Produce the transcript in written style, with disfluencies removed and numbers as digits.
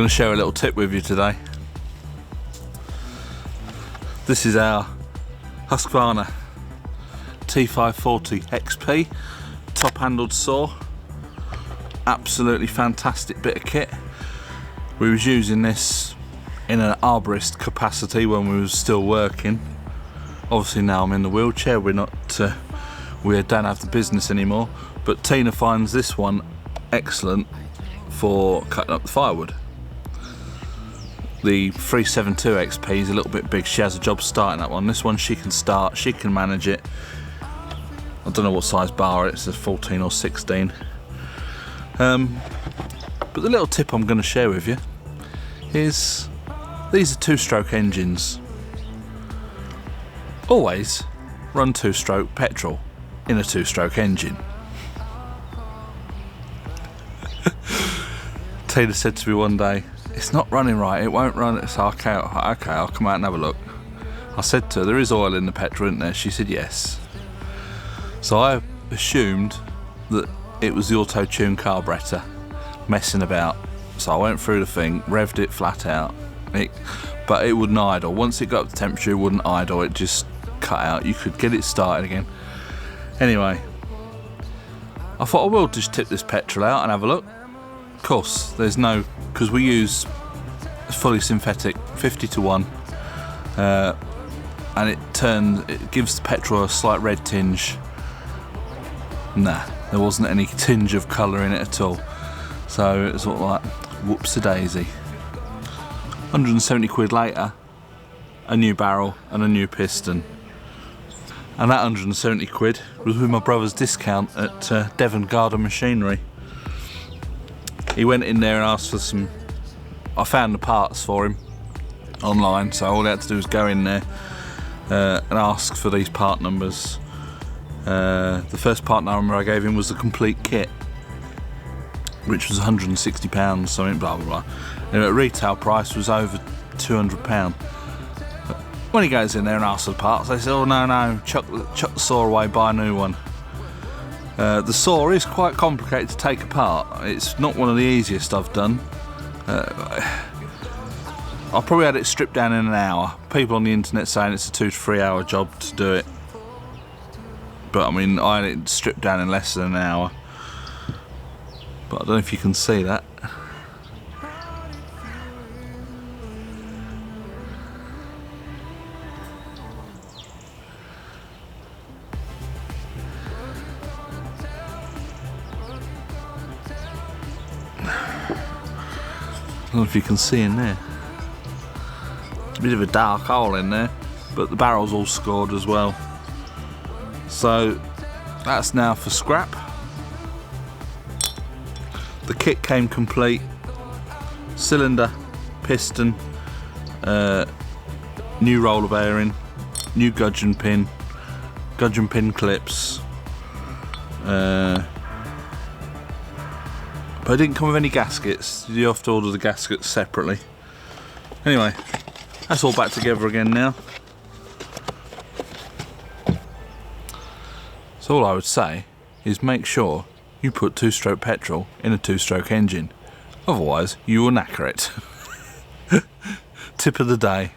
going to share a little tip with you today. This is our Husqvarna T540xp top handled saw. Absolutely fantastic bit of kit. We was using this in an arborist capacity when we was still working. Obviously now I'm in the wheelchair, we don't have the business anymore, but Tina finds this one excellent for cutting up the firewood. The 372xp is a little bit big. She has a job starting that one. This one she can start, she can manage it. I don't know what size bar it's a 14 or 16. But the little tip I'm going to share with you is these are two-stroke engines. Always run two-stroke petrol in a two-stroke engine. Tina said to me one day, "It's not running right, it won't run." It's okay, I'll come out and have a look. I said to her, "There is oil in the petrol, isn't there?" She said yes. So I assumed that it was the auto-tune carburetor messing about. So I went through the thing, revved it flat out, but it wouldn't idle. Once it got up to temperature, it wouldn't idle, it just cut out. You could get it started again. Anyway, I thought I will just tip this petrol out and have a look. Of course, there's no, because we use fully synthetic 50:1, and it gives the petrol a slight red tinge. Nah, there wasn't any tinge of colour in it at all. So it was sort of like, whoops-a-daisy. 170 quid later, a new barrel and a new piston. And that 170 quid was with my brother's discount at Devon Garden Machinery. He went in there and asked for some, I found the parts for him online, so all he had to do was go in there and ask for these part numbers. The first part number I gave him was the complete kit, which was £160, something, blah blah blah. And at retail price was over £200. But when he goes in there and asks for the parts, they say, "Oh no, chuck the saw away, buy a new one." The saw is quite complicated to take apart. It's not one of the easiest I've done. I probably had it stripped down in an hour. People on the internet saying it's a 2 to 3 hour job to do it. But I mean, I had it stripped down in less than an hour. But I don't know if you can see that. I don't know if you can see in there. A bit of a dark hole in there, but the barrel's all scored as well. So that's now for scrap. The kit came complete. Cylinder, piston, new roller bearing, new gudgeon pin clips. But it didn't come with any gaskets. You have to order the gaskets separately. Anyway, that's all back together again now. So all I would say is make sure you put two-stroke petrol in a two-stroke engine. Otherwise, you will knacker it. Tip of the day.